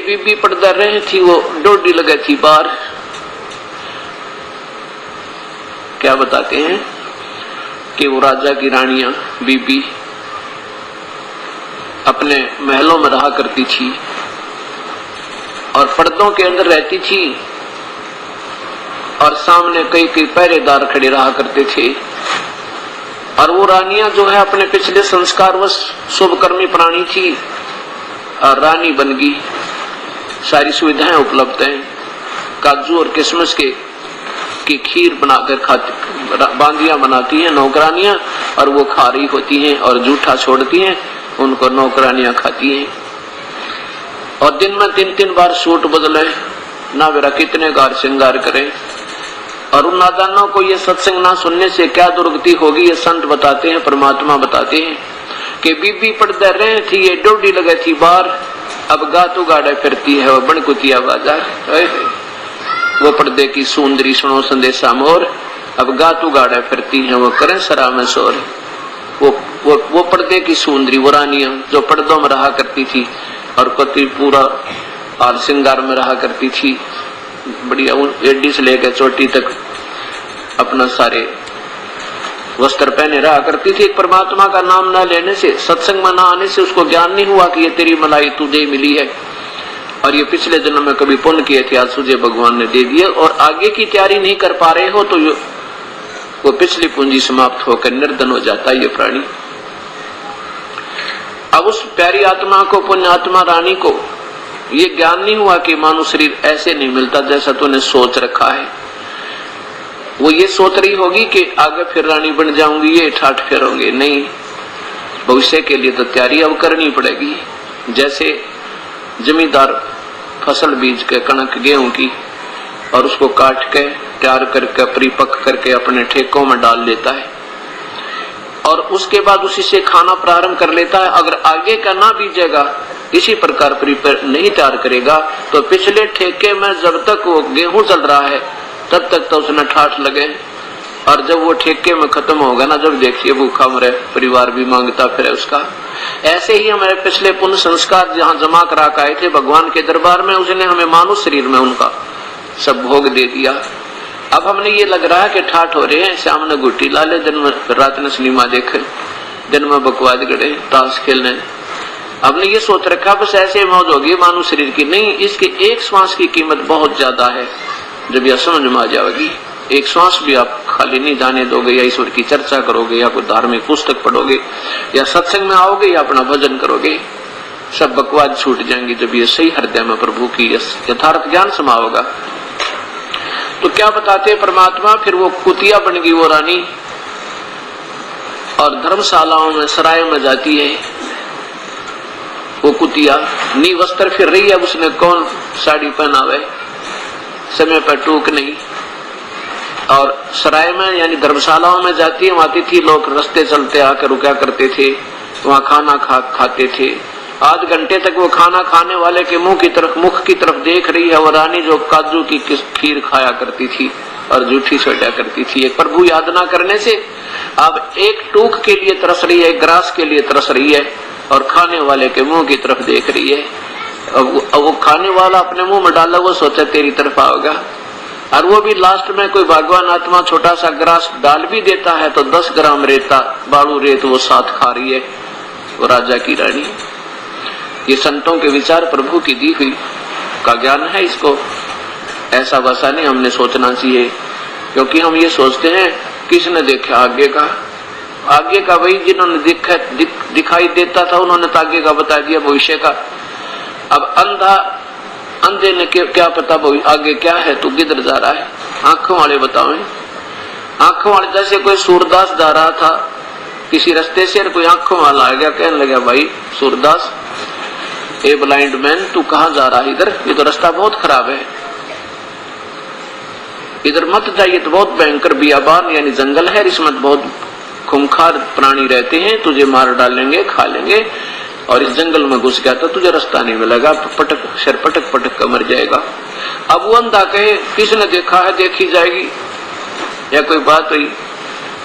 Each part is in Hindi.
बीबी पर्दा रही थी, वो डोडी लगी थी बाहर। क्या बताते हैं कि वो राजा की रानियां बीबी अपने महलों में रहा करती थी और पर्दों के अंदर रहती थी और सामने कई कई पहरेदार खड़े रहा करते थे। और वो रानियां जो है अपने पिछले संस्कारवश शुभकर्मी प्राणी थी और रानी बन गई। सारी सुविधाएं उपलब्ध हैं, काजू और किशमिश की खीर बनाकर खाती, बांदियां बनाती हैं नौकरानियां और वो खा रही होती हैं और जूठा छोड़ती हैं, उनको नौकरानियां खाती हैं। और दिन में 3-3 बार सूट बदले, ना मेरा कितने गार श्रृंगार करें। और उन नादानों को ये सत्संग ना सुनने से क्या दुर्गति होगी, ये संत बताते हैं, परमात्मा बताते हैं कि बीबी पर्दा रहे थी, ये डोडी लगे थी बाहर, अब गातू गाड़े फिरती है वो बनकुतिया बाजार। वो पर्दे की सुंदरी सुनो संदेशा मोर, अब गातू गाड़े फिरती है वो करें सरा में शोर। वो पर्दे की सुंदरी, वो रानियां जो पर्दों में रहा करती थी और पति पूरा और श्रृंगार में रहा करती थी, बढ़िया एडी से लेकर चोटी तक अपना सारे वस्त्र पहने रहा करती थी। परमात्मा का नाम न लेने से, सत्संग में न आने से उसको ज्ञान नहीं हुआ कि ये तेरी मलाई तुझे मिली है और ये पिछले जन्म में कभी पुण्य किए थे, आज तुझे भगवान ने दे दिए। और आगे की तैयारी नहीं कर पा रहे हो तो वो पिछली पूंजी समाप्त होकर निर्धन हो जाता है ये प्राणी। अब उस प्यारी आत्मा को, पुण्य आत्मा रानी को ये ज्ञान नहीं हुआ कि मानव शरीर ऐसे नहीं मिलता जैसा तूने सोच रखा है। वो ये सोच रही होगी कि आगे फिर रानी बन जाऊंगी, ये ठाठ फेरोगे, नहीं, भविष्य के लिए तो तैयारी अब करनी पड़ेगी। जैसे जमींदार फसल बीज के कणक गेहूं की और उसको काट के तैयार करके परिपक्व करके अपने ठेकों में डाल लेता है और उसके बाद उसी से खाना प्रारंभ कर लेता है। अगर आगे का ना बीजेगा, इसी प्रकार प्रिपेयर नहीं तैयार करेगा तो पिछले ठेके में जब तक वो गेहूं चल रहा है तब तक तो उसने ठाठ लगे, और जब वो ठेके में खत्म होगा ना, जब देखिए भूखा मरे, परिवार भी मांगता फिर उसका। ऐसे ही हमारे पिछले पुण्य संस्कार जहाँ जमा करा के आए थे भगवान के दरबार में, उसने हमें मानव शरीर में उनका सब भोग दे दिया। अब हमने ये लग रहा है कि ठाठ हो रहे हैं, शाम ने गुट्टी ला ले, दिन में रात ने सिनेमा देखे, दिन में बकवाद गड़े, ताश खेलने। हमने ये सोच रखा बस ऐसे मौज होगी मानव शरीर की। नहीं, इसके एक श्वास की कीमत बहुत ज्यादा है। जब यह समझ में आ जाएगी, एक श्वास भी आप खाली नहीं जाने दोगे, या ईश्वर की चर्चा करोगे, या कोई धार्मिक पुस्तक पढ़ोगे, या सत्संग में आओगे, या अपना भजन करोगे, सब बकवाद छूट जाएंगी। जब ये सही हृदय में प्रभु की यथार्थ ज्ञान समा होगा तो क्या बताते परमात्मा, फिर वो कुतिया बन गई वो रानी और धर्मशालाओं में सराय में जाती है वो कुतिया, नी वस्त्र फिर रही है। उसने कौन साड़ी पहनावे, समय पर टूक नहीं, और सराय में यानी धर्मशालाओं में जाती है। वहां अतिथि लोग रास्ते चलते आकर रुका करते थे, वहां खाना खाते थे। आध घंटे तक वो खाना खाने वाले के मुख की तरफ देख रही है। वो रानी जो काजू की खीर खाया करती थी और जूठी सोटा करती थी, एक प्रभु याद ना करने से अब एक टूक के लिए तरस रही है, एक ग्रास के लिए तरस रही है और खाने वाले के मुंह की तरफ देख रही है। अब वो खाने वाला अपने मुंह में डाला, वो सोचा तेरी तरफ आओगा, और वो भी लास्ट में कोई भगवान आत्मा छोटा सा ग्रास डाल भी देता है तो 10 ग्राम रेता, बालू रेत वो साथ खा रही है वो राजा की रानी। ये संतों के विचार प्रभु की दी हुई का ज्ञान है। इसको ऐसा वैसा नहीं हमने सोचना चाहिए, क्योंकि हम ये सोचते हैं किसने देखा आगे का वही जिन्होंने दिखाई देता था उन्होंने तो आगे का बता दिया भविष्य का। अब अंधे ने क्या पता आगे क्या है, तू किधर जा रहा है, आंखों वाले बताओ। आंखों वाले जैसे कोई सूरदास जा रहा था किसी रास्ते से, कोई आंखों वाला आ गया, कहने लगा भाई सूरदास, ए ब्लाइंड मैन, तू कहाँ जा रहा है, इधर, ये तो रास्ता बहुत खराब है, इधर मत जाइए, तो बहुत भयंकर बियाबान यानी जंगल है, इसमें बहुत खूंखार प्राणी रहते हैं, तुझे मार डालेंगे, खा लेंगे, और इस जंगल में घुस गया तो तुझे रास्ता नहीं मिलेगा, पटक कर मर जाएगा। अब वो अंधा कहे किसने देखा है, देखी जाएगी, या कोई बात हुई,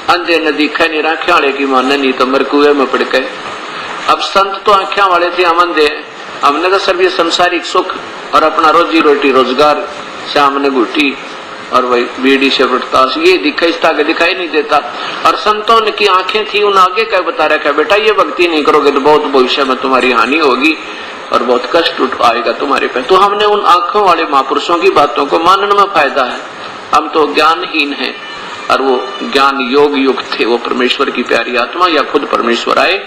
अंधे ने दिखा नहीं, आंखें वाले की मानने नहीं तो मर कुएं में पड़ गए। अब संत तो आंखें वाले थे, हम अंधे, हमने तो सब ये संसारिक सुख और अपना रोजी रोटी रोजगार से हमने घुटी और वही बीड़ी से प्रताश ये दिखाई नहीं देता। और संतों की आंखें थी, उन आगे क्या बता रखा, बेटा ये भक्ति नहीं करोगे तो बहुत भविष्य में तुम्हारी हानि होगी और बहुत कष्ट आएगा तुम्हारे पे। तो हमने उन आंखों वाले महापुरुषों की बातों को मानने में फायदा है। हम तो ज्ञानहीन हैं और वो ज्ञान योग युक्त थे, वो परमेश्वर की प्यारी आत्मा या खुद परमेश्वर आए,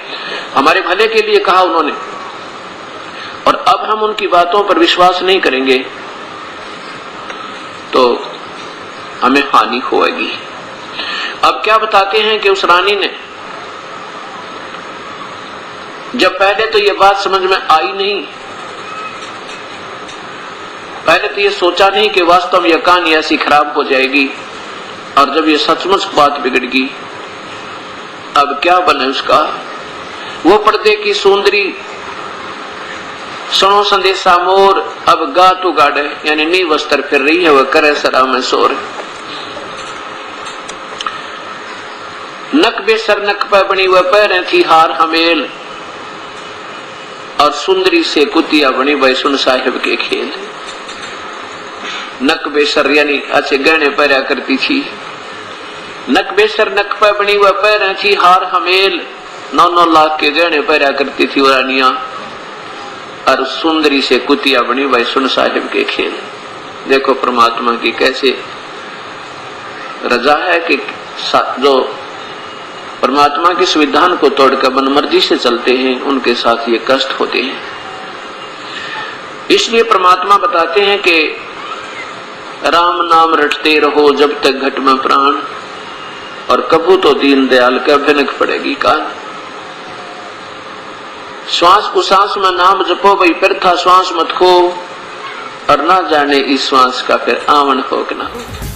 हमारे भले के लिए कहा उन्होंने। और अब हम उनकी बातों पर विश्वास नहीं करेंगे तो हमें हानि होगी। अब क्या बताते हैं कि उस रानी ने जब पहले तो ये बात समझ में आई नहीं, पहले तो ये सोचा नहीं कि वास्तव में यह कहानी ऐसी खराब हो जाएगी, और जब ये सचमुच बात बिगड़ गई अब क्या बने उसका। वो पर्दे की सुंदरी सुनो संदेशा मोर अब गा तू गाड़े, यानी नी वस्त्र फिर रही है, वह करे सरा में शोर। नक बेसर नक पर बनी वह पैरें थी हार हमेल, और सुंदरी से कुतिया बनी वह सुन साहिब के खेल। नक बेसर यानी अच्छे गहने पहरा करती थी, नक बेसर नक पर बनी वह पैरें थी हार हमेल, 9-9 लाख के गहने पहरा करती थी वो रानिया, और सुंदरी से कुतिया बनी वह सुन साहिब के खेल। देखो परमात्मा की कैसे रजा है कि जो परमात्मा के संविधान को तोड़कर मनमर्जी से चलते हैं उनके साथ ये कष्ट होते हैं। इसलिए परमात्मा बताते हैं कि राम नाम रटते रहो जब तक घट में प्राण, और कबू तो दीन दयाल का भनक पड़ेगी कान। श्वास उश्वास में नाम जपो भाई फिर था श्वास मत खो, और ना जाने इस श्वास का फिर आवन हो कि ना हो।